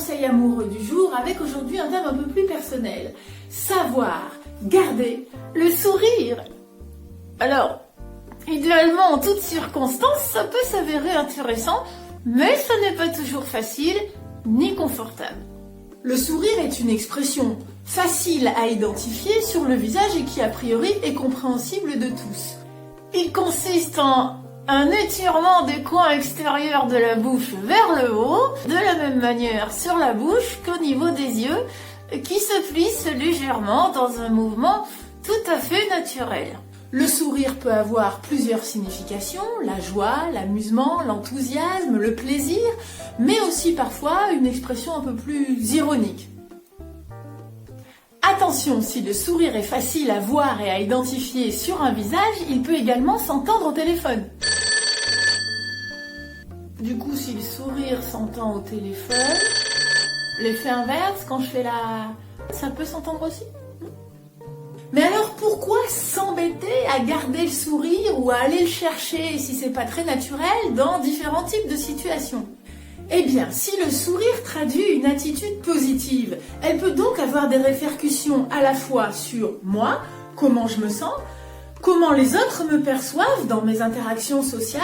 conseil amoureux du jour avec aujourd'hui un thème un peu plus personnel. Savoir garder le sourire. Alors, idéalement, en toutes circonstances, ça peut s'avérer intéressant, mais ce n'est pas toujours facile ni confortable. Le sourire est une expression facile à identifier sur le visage et qui a priori est compréhensible de tous. Il consiste en un étirement des coins extérieurs de la bouche vers le haut, de la même manière sur la bouche qu'au niveau des yeux, qui se plissent légèrement dans un mouvement tout à fait naturel. Le sourire peut avoir plusieurs significations, la joie, l'amusement, l'enthousiasme, le plaisir, mais aussi parfois une expression un peu plus ironique. Attention, si le sourire est facile à voir et à identifier sur un visage, il peut également s'entendre au téléphone. Du coup, si le sourire s'entend au téléphone, l'effet inverse, quand je fais ça peut s'entendre aussi. Mais alors pourquoi s'embêter à garder le sourire ou à aller le chercher, si c'est pas très naturel, dans différents types de situations ? Eh bien, si le sourire traduit une attitude positive, elle peut donc avoir des répercussions à la fois sur moi, comment je me sens, comment les autres me perçoivent dans mes interactions sociales,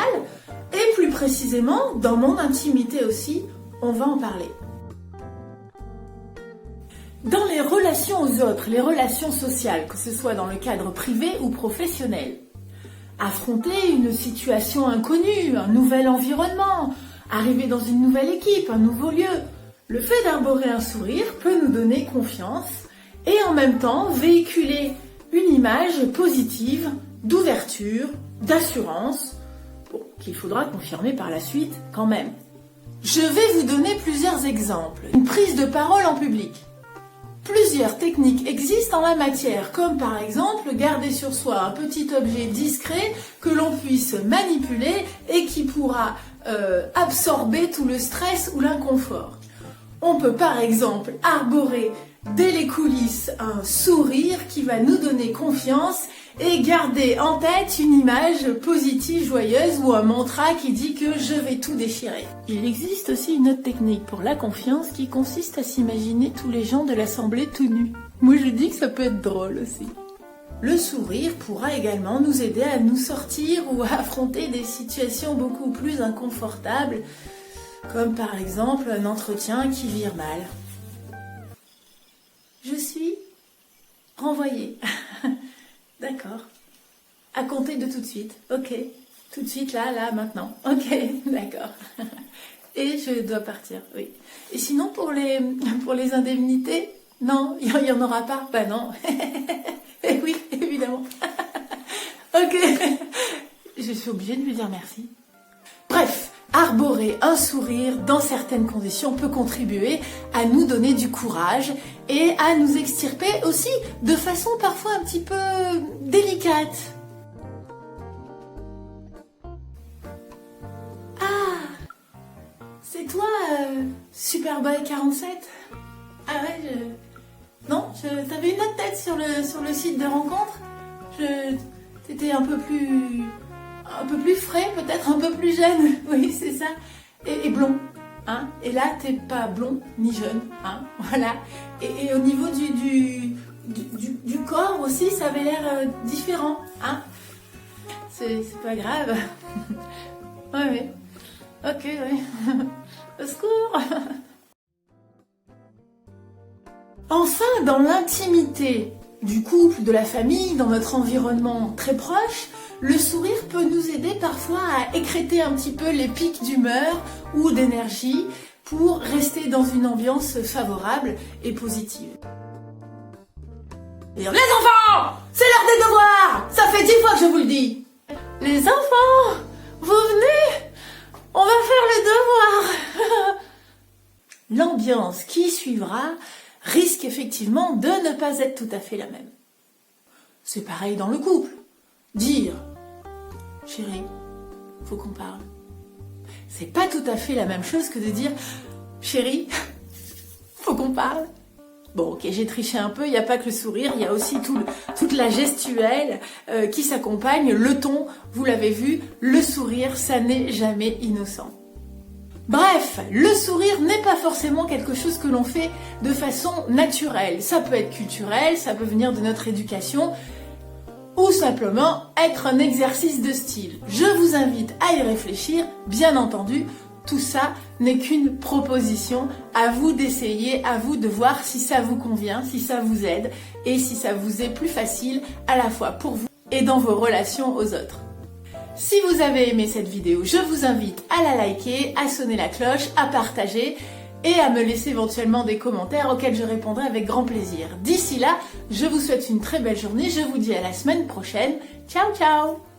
et plus précisément dans mon intimité aussi, on va en parler. Dans les relations aux autres, les relations sociales, que ce soit dans le cadre privé ou professionnel, affronter une situation inconnue, un nouvel environnement, arriver dans une nouvelle équipe, un nouveau lieu, le fait d'arborer un sourire peut nous donner confiance et en même temps véhiculer une image positive d'ouverture, d'assurance, qu'il faudra confirmer par la suite quand même. Je vais vous donner plusieurs exemples. Une prise de parole en public. Plusieurs techniques existent en la matière, comme par exemple garder sur soi un petit objet discret que l'on puisse manipuler et qui pourra absorber tout le stress ou l'inconfort. On peut par exemple arborer dès les coulisses un sourire qui va nous donner confiance et garder en tête une image positive, joyeuse ou un mantra qui dit que je vais tout déchirer. Il existe aussi une autre technique pour la confiance qui consiste à s'imaginer tous les gens de l'assemblée tout nus. Moi je dis que ça peut être drôle aussi. Le sourire pourra également nous aider à nous sortir ou à affronter des situations beaucoup plus inconfortables, comme par exemple un entretien qui vire mal. Je suis renvoyée. D'accord. À compter de tout de suite. Ok. Tout de suite, là, maintenant. Ok, d'accord. Et je dois partir, oui. Et sinon, pour les indemnités, non, il n'y en aura pas. Bah non. Eh oui, évidemment. Ok. Je suis obligée de lui dire merci. Bref. Arborer un sourire dans certaines conditions peut contribuer à nous donner du courage et à nous extirper aussi de façon parfois un petit peu délicate. Ah, c'est toi, Superboy 47 ? Ah ouais, non, t'avais une autre tête sur le site de rencontre. T'étais un peu plus frais, peut-être un peu plus jeune, oui, c'est ça, et blond, hein, et là, t'es pas blond ni jeune, hein, voilà, et au niveau du corps aussi, ça avait l'air différent, hein, c'est pas grave, ouais, ok, oui, au secours. Enfin, dans l'intimité du couple, de la famille, dans notre environnement très proche, le sourire peut nous aider parfois à écrêter un petit peu les pics d'humeur ou d'énergie pour rester dans une ambiance favorable et positive. Les enfants, c'est l'heure des devoirs. Ça fait 10 fois que je vous le dis. Les enfants, vous venez, on va faire le devoir. L'ambiance qui suivra risque effectivement de ne pas être tout à fait la même. C'est pareil dans le couple. Dire « Chérie, faut qu'on parle ». C'est pas tout à fait la même chose que de dire « Chérie, faut qu'on parle ». Bon, ok, j'ai triché un peu, il n'y a pas que le sourire, il y a aussi toute la gestuelle qui s'accompagne, le ton, vous l'avez vu, le sourire, ça n'est jamais innocent. Bref, le sourire n'est pas forcément quelque chose que l'on fait de façon naturelle. Ça peut être culturel, ça peut venir de notre éducation, ou simplement être un exercice de style. Je vous invite à y réfléchir, bien entendu, tout ça n'est qu'une proposition, à vous d'essayer, à vous de voir si ça vous convient, si ça vous aide et si ça vous est plus facile à la fois pour vous et dans vos relations aux autres. Si vous avez aimé cette vidéo, je vous invite à la liker, à sonner la cloche, à partager et à me laisser éventuellement des commentaires auxquels je répondrai avec grand plaisir. D'ici là, je vous souhaite une très belle journée, je vous dis à la semaine prochaine. Ciao ciao!